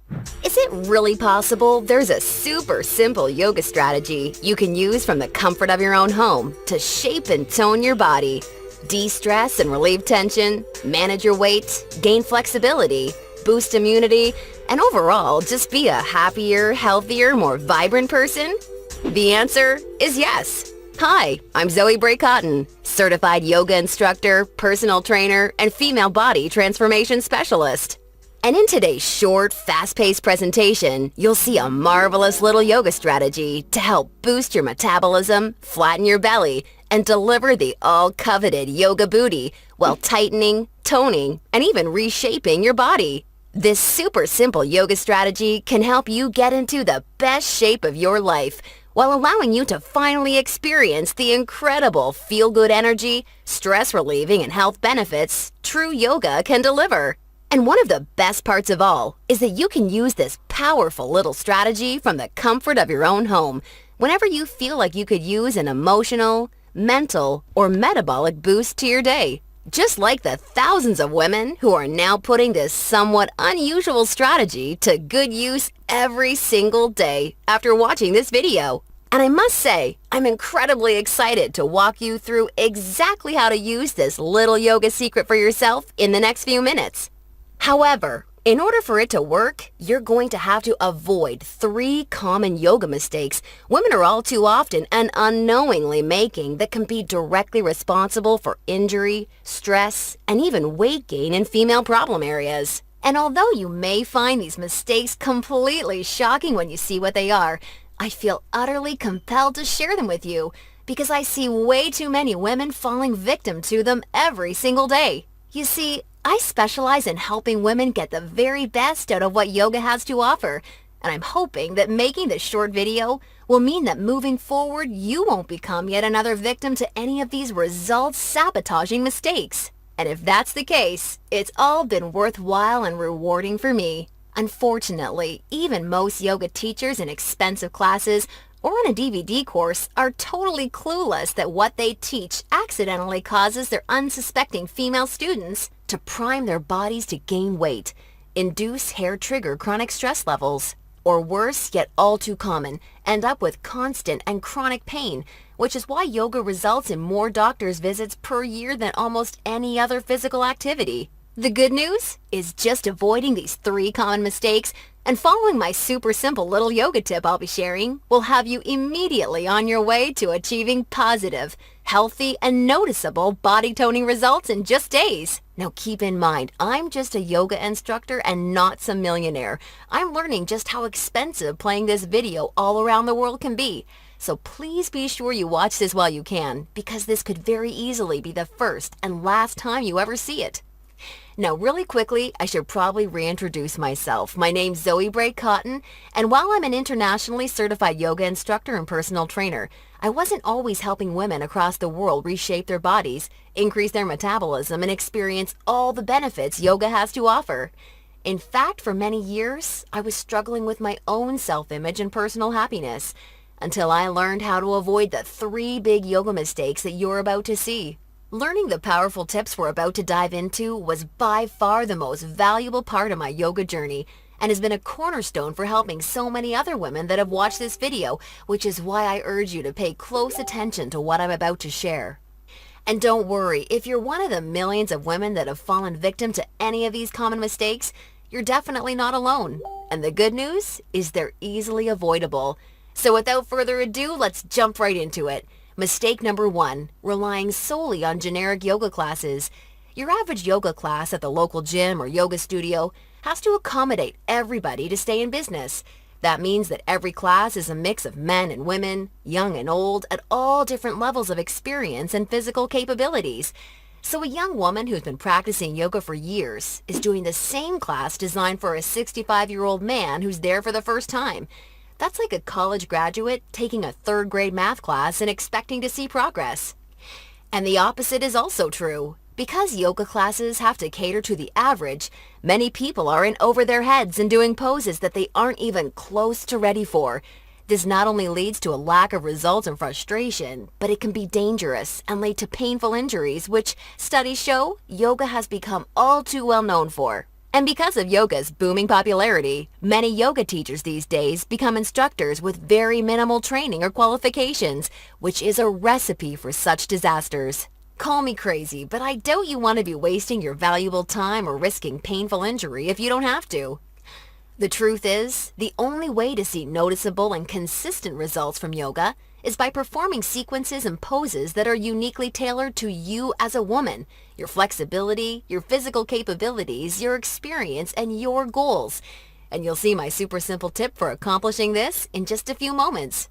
Is it really possible there's a super simple yoga strategy you can use from the comfort of your own home to shape and tone your body, de-stress and relieve tension, manage your weight, gain flexibility, boost immunity, and overall just be a happier, healthier, more vibrant person? The answer is yes. Hi, I'm Zoe Bray-Cotton, certified yoga instructor, personal trainer, and female body transformation specialist. And in today's short, fast-paced presentation, you'll see a marvelous little yoga strategy to help boost your metabolism, flatten your belly, and deliver the all-coveted yoga booty while tightening, toning, and even reshaping your body. This super simple yoga strategy can help you get into the best shape of your life while allowing you to finally experience the incredible feel-good energy, stress-relieving, and health benefits true yoga can deliver. And one of the best parts of all is that you can use this powerful little strategy from the comfort of your own home whenever you feel like you could use an emotional, mental, or metabolic boost to your day. Just like the thousands of women who are now putting this somewhat unusual strategy to good use every single day after watching this video. And I must say, I'm incredibly excited to walk you through exactly how to use this little yoga secret for yourself in the next few minutes. However, in order for it to work, you're going to have to avoid 3 common yoga mistakes women are all too often and unknowingly making that can be directly responsible for injury, stress, and even weight gain in female problem areas. And although you may find these mistakes completely shocking when you see what they are, I feel utterly compelled to share them with you because I see way too many women falling victim to them every single day. You see, I specialize in helping women get the very best out of what yoga has to offer, and I'm hoping that making this short video will mean that moving forward you won't become yet another victim to any of these results-sabotaging mistakes. And if that's the case, it's all been worthwhile and rewarding for me. Unfortunately, even most yoga teachers in expensive classes or on a DVD course are totally clueless that what they teach accidentally causes their unsuspecting female students to prime their bodies to gain weight, induce hair-trigger chronic stress levels, or worse, yet all too common, end up with constant and chronic pain, which is why yoga results in more doctor's visits per year than almost any other physical activity. The good news is just avoiding these 3 common mistakes and following my super simple little yoga tip I'll be sharing will have you immediately on your way to achieving positive, healthy, and noticeable body toning results in just days. Now keep in mind, I'm just a yoga instructor and not some millionaire. I'm learning just how expensive playing this video all around the world can be. So please be sure you watch this while you can, because this could very easily be the first and last time you ever see it. Now, really quickly, I should probably reintroduce myself. My name's Zoe Bray-Cotton, and while I'm an internationally certified yoga instructor and personal trainer, I wasn't always helping women across the world reshape their bodies, increase their metabolism, and experience all the benefits yoga has to offer. In fact, for many years, I was struggling with my own self-image and personal happiness, until I learned how to avoid the 3 big yoga mistakes that you're about to see. Learning the powerful tips we're about to dive into was by far the most valuable part of my yoga journey and has been a cornerstone for helping so many other women that have watched this video, which is why I urge you to pay close attention to what I'm about to share. And don't worry, if you're one of the millions of women that have fallen victim to any of these common mistakes, you're definitely not alone. And the good news is they're easily avoidable. So without further ado, let's jump right into it. Mistake number 1, relying solely on generic yoga classes. Your average yoga class at the local gym or yoga studio has to accommodate everybody to stay in business. That means that every class is a mix of men and women, young and old, at all different levels of experience and physical capabilities. So a young woman who's been practicing yoga for years is doing the same class designed for a 65-year-old man who's there for the first time. That's like a college graduate taking a 3rd grade math class and expecting to see progress. And the opposite is also true. Because yoga classes have to cater to the average, many people are in over their heads and doing poses that they aren't even close to ready for. This not only leads to a lack of results and frustration, but it can be dangerous and lead to painful injuries, which studies show yoga has become all too well known for. And because of yoga's booming popularity, many yoga teachers these days become instructors with very minimal training or qualifications, which is a recipe for such disasters. Call me crazy, but I doubt you want to be wasting your valuable time or risking painful injury if you don't have to. The truth is, the only way to see noticeable and consistent results from yoga is by performing sequences and poses that are uniquely tailored to you as a woman, your flexibility, your physical capabilities, your experience, and your goals. And you'll see my super simple tip for accomplishing this in just a few moments.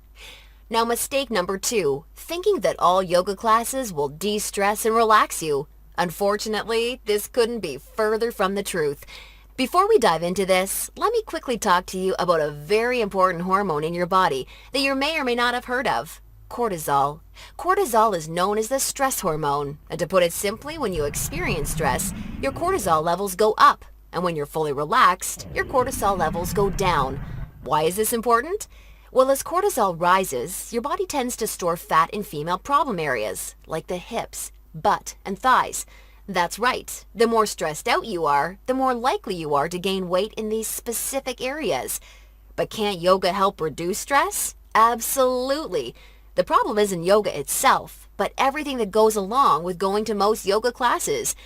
Now, mistake number 2, thinking that all yoga classes will de-stress and relax you. Unfortunately, this couldn't be further from the truth. Before we dive into this, let me quickly talk to you about a very important hormone in your body that you may or may not have heard of: cortisol. Cortisol is known as the stress hormone, and to put it simply, when you experience stress, your cortisol levels go up, and when you're fully relaxed, your cortisol levels go down. Why is this important? Well, as cortisol rises, your body tends to store fat in female problem areas, like the hips, butt, and thighs. That's right. The more stressed out you are, the more likely you are to gain weight in these specific areas. But can't yoga help reduce stress? Absolutely. The problem isn't yoga itself, but everything that goes along with going to most yoga classes.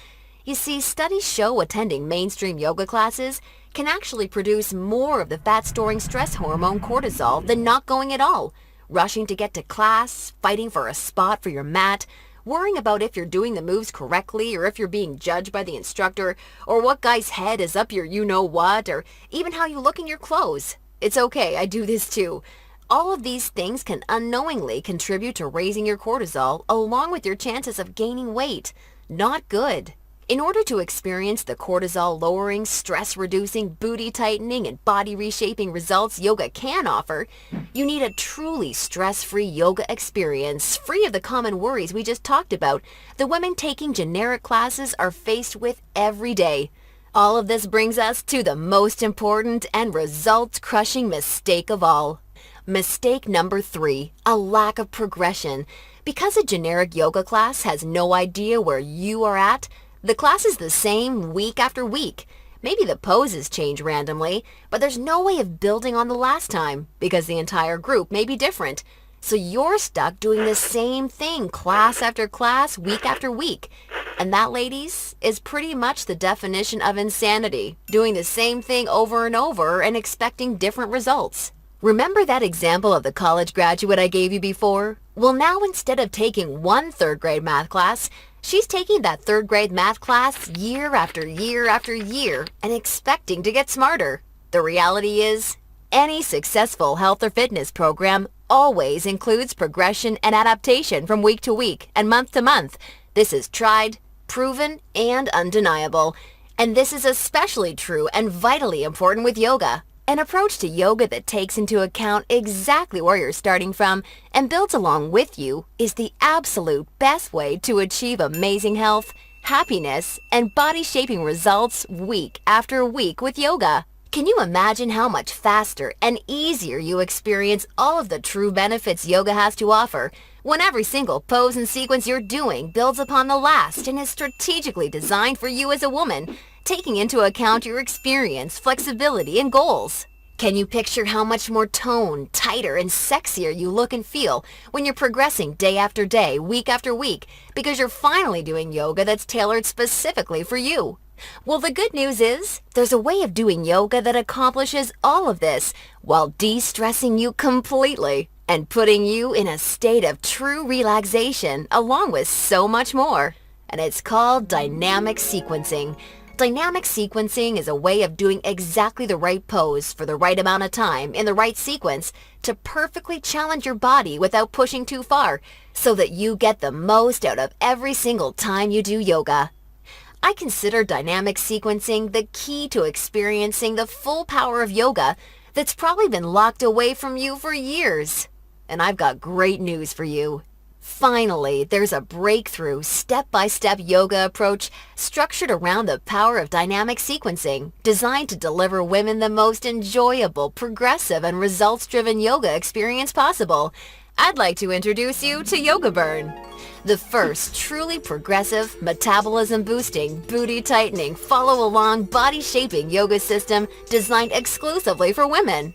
You see, studies show attending mainstream yoga classes can actually produce more of the fat-storing stress hormone cortisol than not going at all. Rushing to get to class, fighting for a spot for your mat, worrying about if you're doing the moves correctly or if you're being judged by the instructor, or what guy's head is up your you-know-what, or even how you look in your clothes. It's okay, I do this too. All of these things can unknowingly contribute to raising your cortisol along with your chances of gaining weight. Not good. In order to experience the cortisol-lowering, stress-reducing, booty-tightening, and body-reshaping results yoga can offer, you need a truly stress-free yoga experience, free of the common worries we just talked about the women taking generic classes are faced with every day. All of this brings us to the most important and results-crushing mistake of all. Mistake number 3, a lack of progression. Because a generic yoga class has no idea where you are at, the class is the same week after week. Maybe the poses change randomly, but there's no way of building on the last time because the entire group may be different. So you're stuck doing the same thing class after class, week after week. And that, ladies, is pretty much the definition of insanity, doing the same thing over and over and expecting different results. Remember that example of the college graduate I gave you before? Well, now instead of taking one third-grade math class, she's taking that third-grade math class year after year after year and expecting to get smarter. The reality is, any successful health or fitness program always includes progression and adaptation from week to week and month to month. This is tried, proven, and undeniable. And this is especially true and vitally important with yoga. An approach to yoga that takes into account exactly where you're starting from and builds along with you is the absolute best way to achieve amazing health, happiness, and body-shaping results week after week with yoga. Can you imagine how much faster and easier you experience all of the true benefits yoga has to offer when every single pose and sequence you're doing builds upon the last and is strategically designed for you as a woman, taking into account your experience, flexibility, and goals? Can you picture how much more toned, tighter, and sexier you look and feel when you're progressing day after day, week after week, because you're finally doing yoga that's tailored specifically for you? Well, the good news is, there's a way of doing yoga that accomplishes all of this while de-stressing you completely and putting you in a state of true relaxation along with so much more. And it's called dynamic sequencing. Dynamic sequencing is a way of doing exactly the right pose for the right amount of time in the right sequence to perfectly challenge your body without pushing too far so that you get the most out of every single time you do yoga. I consider dynamic sequencing the key to experiencing the full power of yoga that's probably been locked away from you for years. And I've got great news for you. Finally, there's a breakthrough, step-by-step yoga approach structured around the power of dynamic sequencing, designed to deliver women the most enjoyable, progressive, and results-driven yoga experience possible. I'd like to introduce you to Yoga Burn, the first truly progressive, metabolism-boosting, booty-tightening, follow-along, body-shaping yoga system designed exclusively for women.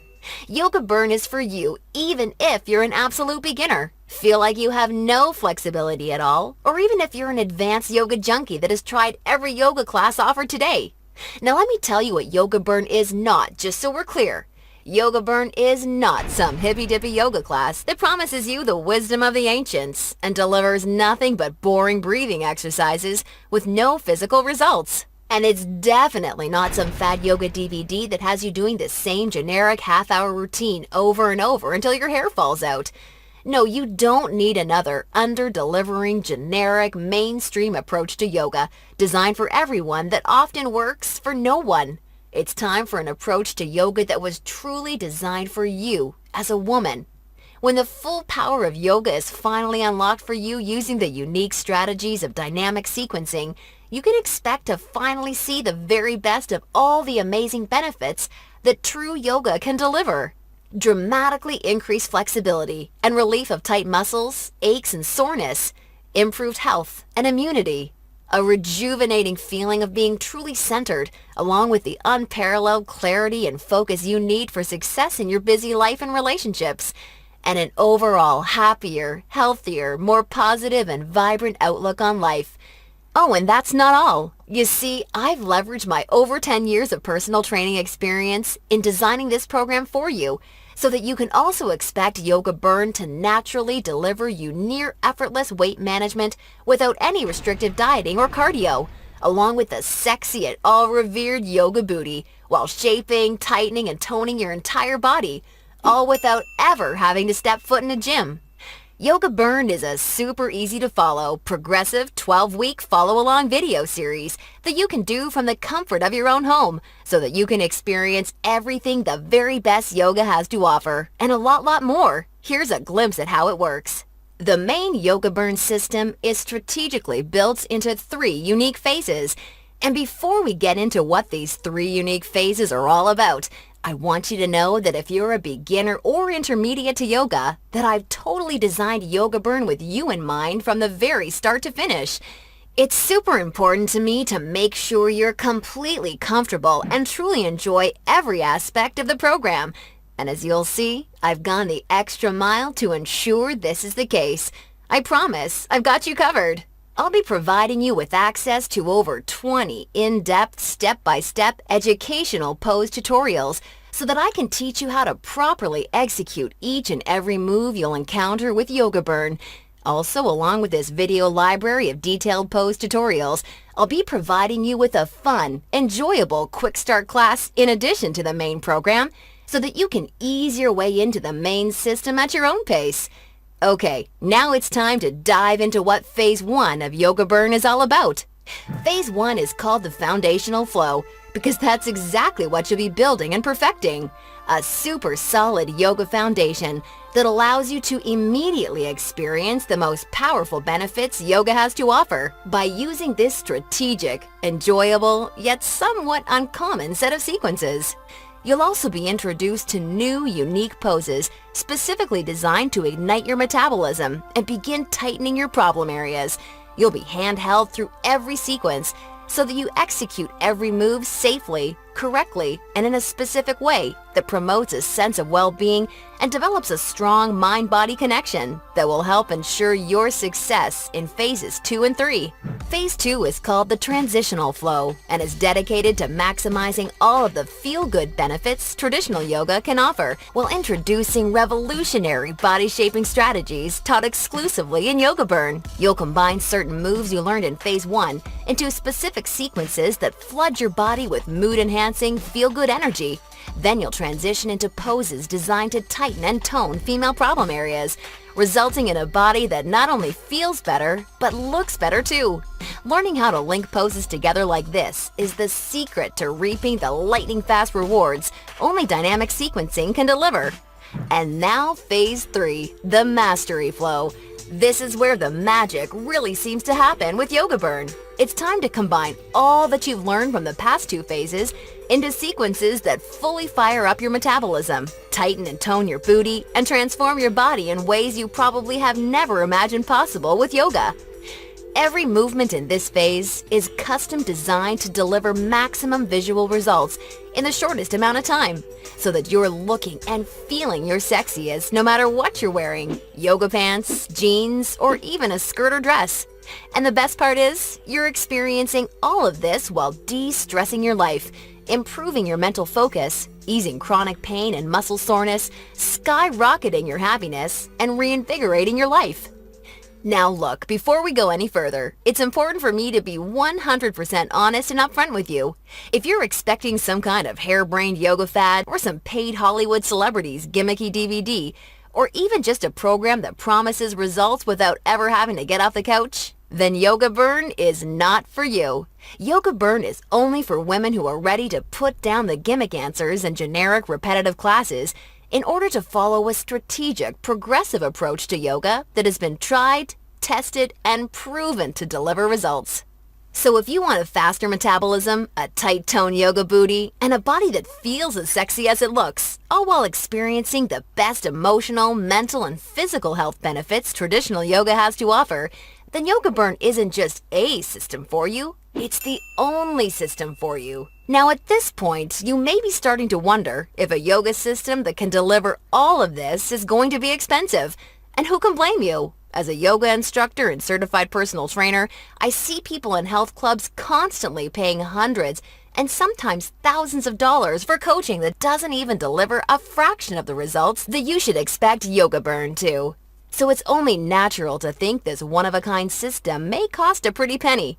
Yoga Burn is for you even if you're an absolute beginner, feel like you have no flexibility at all, or even if you're an advanced yoga junkie that has tried every yoga class offered today. Now let me tell you what Yoga Burn is not, just so we're clear. Yoga Burn is not some hippy-dippy yoga class that promises you the wisdom of the ancients and delivers nothing but boring breathing exercises with no physical results. And it's definitely not some fad yoga DVD that has you doing the same generic half-hour routine over and over until your hair falls out. No, you don't need another under-delivering, generic, mainstream approach to yoga designed for everyone that often works for no one. It's time for an approach to yoga that was truly designed for you as a woman. When the full power of yoga is finally unlocked for you using the unique strategies of dynamic sequencing, you can expect to finally see the very best of all the amazing benefits that true yoga can deliver. Dramatically increased flexibility and relief of tight muscles, aches and soreness, improved health and immunity, a rejuvenating feeling of being truly centered, along with the unparalleled clarity and focus you need for success in your busy life and relationships, and an overall happier, healthier, more positive and vibrant outlook on life. Oh, and that's not all. You see, I've leveraged my over 10 years of personal training experience in designing this program for you, so that you can also expect Yoga Burn to naturally deliver you near effortless weight management without any restrictive dieting or cardio, along with the sexy yet all-revered yoga booty, while shaping, tightening, and toning your entire body, all without ever having to step foot in a gym. Yoga Burn is a super easy to follow, progressive 12-week follow-along video series that you can do from the comfort of your own home so that you can experience everything the very best yoga has to offer and a lot more. Here's a glimpse at how it works. The main Yoga Burn system is strategically built into 3 unique phases. And before we get into what these 3 unique phases are all about, I want you to know that if you're a beginner or intermediate to yoga, that I've totally designed Yoga Burn with you in mind from the very start to finish. It's super important to me to make sure you're completely comfortable and truly enjoy every aspect of the program. And as you'll see, I've gone the extra mile to ensure this is the case. I promise, I've got you covered. I'll be providing you with access to over 20 in-depth, step-by-step educational pose tutorials so that I can teach you how to properly execute each and every move you'll encounter with Yoga Burn. Also, along with this video library of detailed pose tutorials, I'll be providing you with a fun, enjoyable quick start class in addition to the main program so that you can ease your way into the main system at your own pace. Okay, now it's time to dive into what Phase 1 of Yoga Burn is all about. Phase 1 is called the foundational flow because that's exactly what you'll be building and perfecting. A super solid yoga foundation that allows you to immediately experience the most powerful benefits yoga has to offer by using this strategic, enjoyable, yet somewhat uncommon set of sequences. You'll also be introduced to new, unique poses specifically designed to ignite your metabolism and begin tightening your problem areas. You'll be handheld through every sequence so that you execute every move safely, correctly, and in a specific way that promotes a sense of well-being and develops a strong mind-body connection that will help ensure your success in phases 2 and 3. Phase 2 is called the transitional flow and is dedicated to maximizing all of the feel-good benefits traditional yoga can offer while introducing revolutionary body-shaping strategies taught exclusively in Yoga Burn. You'll combine certain moves you learned in Phase 1 into specific sequences that flood your body with mood-enhancing, feel-good energy. Then you'll transition into poses designed to tighten and tone female problem areas, resulting in a body that not only feels better, but looks better too. Learning how to link poses together like this is the secret to reaping the lightning-fast rewards only dynamic sequencing can deliver. And now Phase 3, the mastery flow. This is where the magic really seems to happen with Yoga Burn. It's time to combine all that you've learned from the past two phases into sequences that fully fire up your metabolism, tighten and tone your booty, and transform your body in ways you probably have never imagined possible with yoga. Every movement in this phase is custom designed to deliver maximum visual results in the shortest amount of time, so that you're looking and feeling your sexiest no matter what you're wearing, yoga pants, jeans, or even a skirt or dress. And the best part is, you're experiencing all of this while de-stressing your life, improving your mental focus, easing chronic pain and muscle soreness, skyrocketing your happiness, and reinvigorating your life. Now look, before we go any further, it's important for me to be 100% honest and upfront with you. If you're expecting some kind of harebrained yoga fad or some paid Hollywood celebrities gimmicky DVD, or even just a program that promises results without ever having to get off the couch, then Yoga Burn is not for you. Yoga Burn is only for women who are ready to put down the gimmick answers and generic repetitive classes in order to follow a strategic, progressive approach to yoga that has been tried, tested, and proven to deliver results. So if you want a faster metabolism, a tight-toned yoga booty, and a body that feels as sexy as it looks, all while experiencing the best emotional, mental, and physical health benefits traditional yoga has to offer, then Yoga Burn isn't just a system for you, it's the only system for you. Now at this point, you may be starting to wonder if a yoga system that can deliver all of this is going to be expensive. And who can blame you? As a yoga instructor and certified personal trainer, I see people in health clubs constantly paying hundreds and sometimes thousands of dollars for coaching that doesn't even deliver a fraction of the results that you should expect Yoga Burn to. So it's only natural to think this one-of-a-kind system may cost a pretty penny.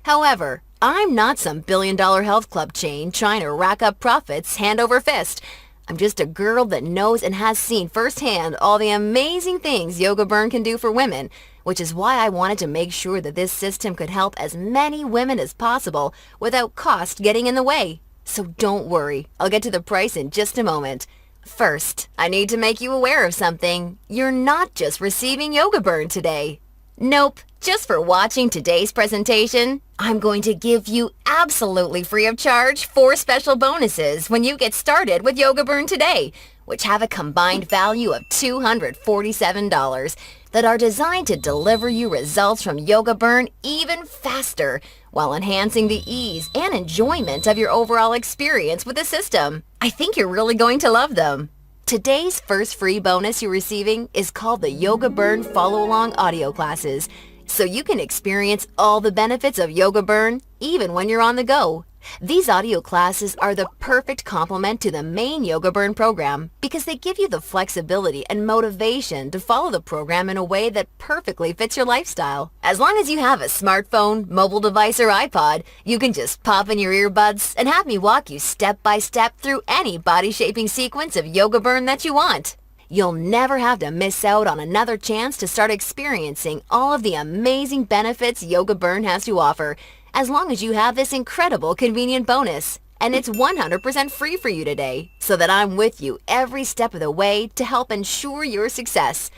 However, I'm not some billion-dollar health club chain trying to rack up profits hand over fist. I'm just a girl that knows and has seen firsthand all the amazing things Yoga Burn can do for women, which is why I wanted to make sure that this system could help as many women as possible without cost getting in the way. So don't worry, I'll get to the price in just a moment. First, I need to make you aware of something. You're not just receiving Yoga Burn today. Nope, just for watching today's presentation, I'm going to give you absolutely free of charge 4 special bonuses when you get started with Yoga Burn today, which have a combined value of $247 that are designed to deliver you results from Yoga Burn even faster while enhancing the ease and enjoyment of your overall experience with the system. I think you're really going to love them. Today's first free bonus you're receiving is called the Yoga Burn Follow-Along Audio Classes, so you can experience all the benefits of Yoga Burn even when you're on the go. These audio classes are the perfect complement to the main Yoga Burn program because they give you the flexibility and motivation to follow the program in a way that perfectly fits your lifestyle. As long as you have a smartphone, mobile device, or iPod, you can just pop in your earbuds and have me walk you step by step through any body-shaping sequence of Yoga Burn that you want. You'll never have to miss out on another chance to start experiencing all of the amazing benefits Yoga Burn has to offer, as long as you have this incredible convenient bonus. And it's 100% free for you today, so that I'm with you every step of the way to help ensure your success.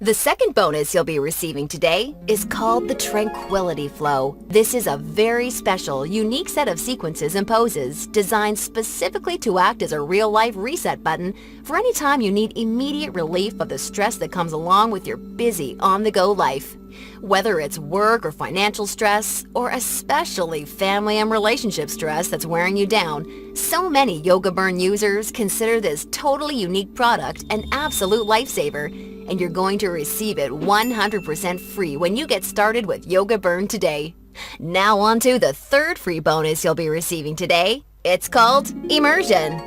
The second bonus you'll be receiving today is called the Tranquility Flow. This is a very special, unique set of sequences and poses designed specifically to act as a real-life reset button for any time you need immediate relief of the stress that comes along with your busy, on-the-go life. Whether it's work or financial stress, or especially family and relationship stress that's wearing you down, so many Yoga Burn users consider this totally unique product an absolute lifesaver, and you're going to receive it 100% free when you get started with Yoga Burn today. Now on to the third free bonus you'll be receiving today. It's called Immersion.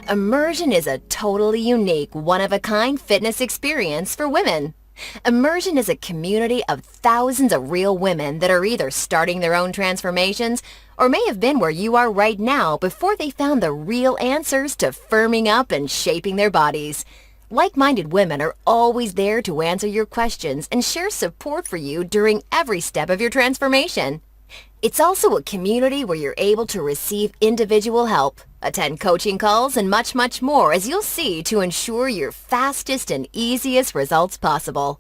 Immersion is a totally unique, one-of-a-kind fitness experience for women. Immersion is a community of thousands of real women that are either starting their own transformations or may have been where you are right now before they found the real answers to firming up and shaping their bodies. Like-minded women are always there to answer your questions and share support for you during every step of your transformation. It's also a community where you're able to receive individual help, attend coaching calls, and much, much more, as you'll see, to ensure your fastest and easiest results possible.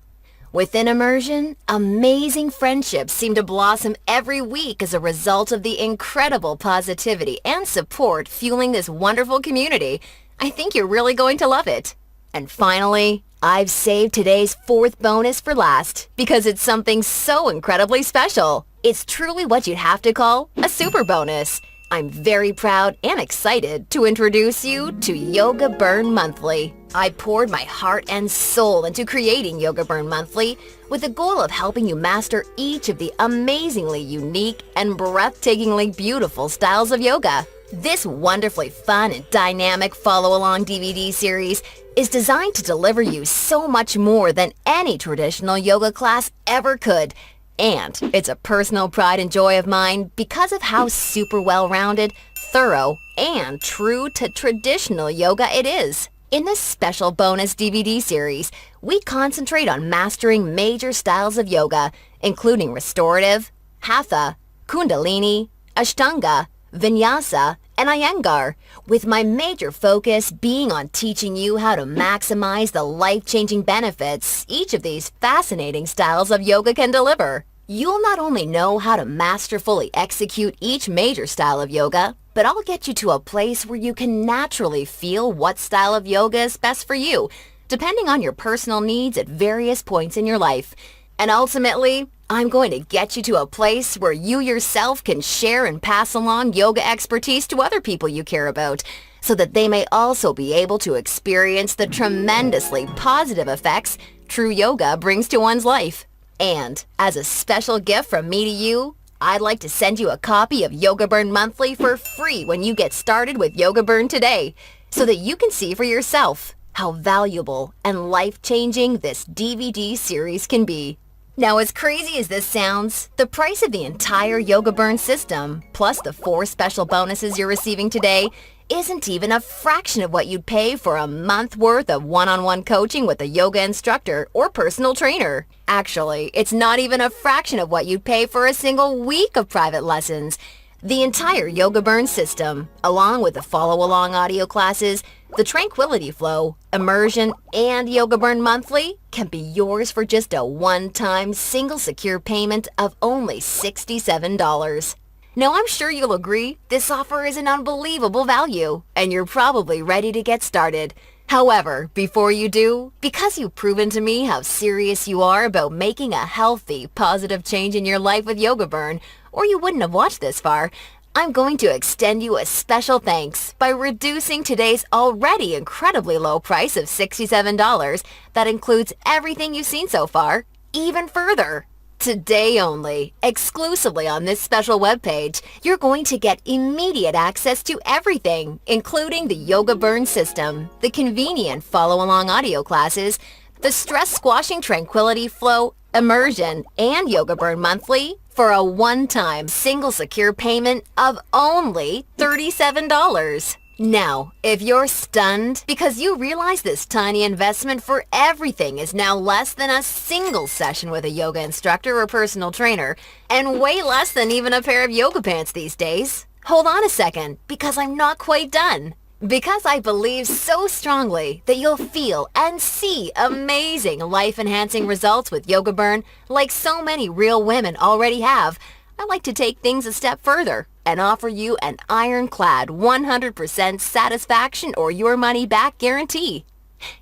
Within immersion, amazing friendships seem to blossom every week as a result of the incredible positivity and support fueling this wonderful community. I think you're really going to love it. And finally, I've saved today's fourth bonus for last because it's something so incredibly special. It's truly what you'd have to call a super bonus. I'm very proud and excited to introduce you to Yoga Burn Monthly. I poured my heart and soul into creating Yoga Burn Monthly with the goal of helping you master each of the amazingly unique and breathtakingly beautiful styles of yoga. This wonderfully fun and dynamic follow-along DVD series is designed to deliver you so much more than any traditional yoga class ever could. And it's a personal pride and joy of mine because of how super well-rounded, thorough, and true to traditional yoga it is. In this special bonus DVD series, we concentrate on mastering major styles of yoga, including restorative, hatha, kundalini, ashtanga, vinyasa, and iyengar, with my major focus being on teaching you how to maximize the life-changing benefits each of these fascinating styles of yoga can deliver. You'll not only know how to masterfully execute each major style of yoga, but I'll get you to a place where you can naturally feel what style of yoga is best for you, depending on your personal needs at various points in your life. And ultimately, I'm going to get you to a place where you yourself can share and pass along yoga expertise to other people you care about, so that they may also be able to experience the tremendously positive effects true yoga brings to one's life. And as a special gift from me to you, I'd like to send you a copy of Yoga Burn Monthly for free when you get started with Yoga Burn today, so that you can see for yourself how valuable and life-changing this DVD series can be. Now, as crazy as this sounds, the price of the entire Yoga Burn system, plus the 4 special bonuses you're receiving today, isn't even a fraction of what you'd pay for a month worth of one-on-one coaching with a yoga instructor or personal trainer. Actually, it's not even a fraction of what you'd pay for a single week of private lessons. The entire Yoga Burn system, along with the follow-along audio classes, the Tranquility Flow, Immersion, and Yoga Burn Monthly can be yours for just a one-time single secure payment of only $67. Now, I'm sure you'll agree this offer is an unbelievable value, and you're probably ready to get started. However, before you do, because you've proven to me how serious you are about making a healthy, positive change in your life with Yoga Burn, or you wouldn't have watched this far, I'm going to extend you a special thanks by reducing today's already incredibly low price of $67 that includes everything you've seen so far, even further. Today only, exclusively on this special webpage, you're going to get immediate access to everything, including the Yoga Burn system, the convenient follow-along audio classes, the stress-squashing Tranquility Flow, Immersion, and Yoga Burn Monthly for a one-time single secure payment of only $37. Now, if you're stunned because you realize this tiny investment for everything is now less than a single session with a yoga instructor or personal trainer, and way less than even a pair of yoga pants these days, hold on a second, because I'm not quite done. Because I believe so strongly that you'll feel and see amazing life-enhancing results with Yoga Burn like so many real women already have, I like to take things a step further and offer you an ironclad 100% satisfaction or your money back guarantee.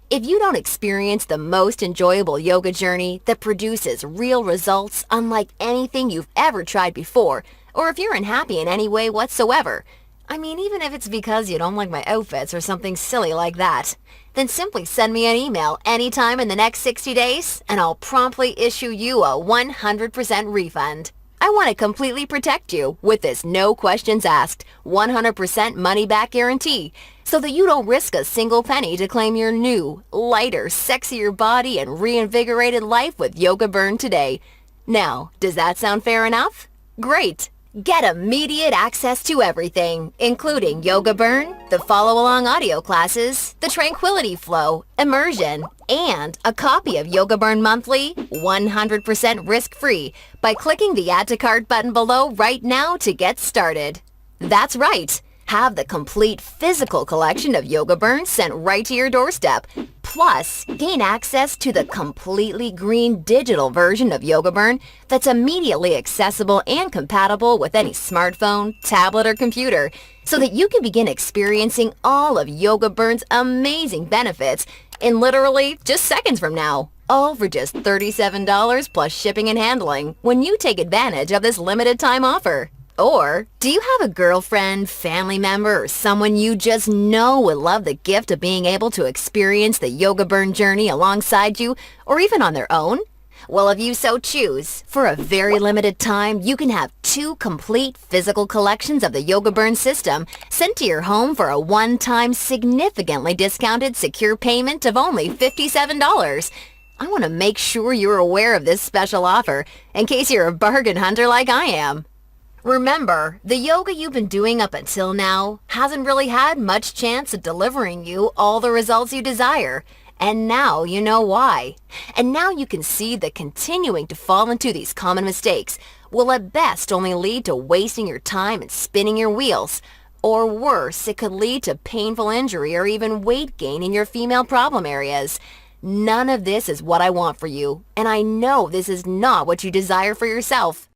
If you don't experience the most enjoyable yoga journey that produces real results unlike anything you've ever tried before, or if you're unhappy in any way whatsoever, I mean, even if it's because you don't like my outfits or something silly like that, then simply send me an email anytime in the next 60 days and I'll promptly issue you a 100% refund. I want to completely protect you with this no questions asked, 100% money back guarantee, so that you don't risk a single penny to claim your new, lighter, sexier body and reinvigorated life with Yoga Burn today. Now, does that sound fair enough? Great! Get immediate access to everything, including Yoga Burn, the follow-along audio classes, the Tranquility Flow, Immersion, and a copy of Yoga Burn Monthly 100% risk-free by clicking the Add to Cart button below right now to get started. That's right! Have the complete physical collection of Yoga Burn sent right to your doorstep, Plus, gain access to the completely green digital version of Yoga Burn that's immediately accessible and compatible with any smartphone, tablet, or computer, so that you can begin experiencing all of Yoga Burn's amazing benefits in literally just seconds from now. All for just $37 plus shipping and handling when you take advantage of this limited time offer. Or, do you have a girlfriend, family member, or someone you just know would love the gift of being able to experience the Yoga Burn journey alongside you, or even on their own? Well, if you so choose, for a very limited time, you can have 2 complete physical collections of the Yoga Burn system sent to your home for a one-time, significantly discounted secure payment of only $57. I want to make sure you're aware of this special offer in case you're a bargain hunter like I am. Remember, the yoga you've been doing up until now hasn't really had much chance of delivering you all the results you desire. And now you know why. And now you can see that continuing to fall into these common mistakes will at best only lead to wasting your time and spinning your wheels. Or worse, it could lead to painful injury or even weight gain in your female problem areas. None of this is what I want for you, and I know this is not what you desire for yourself.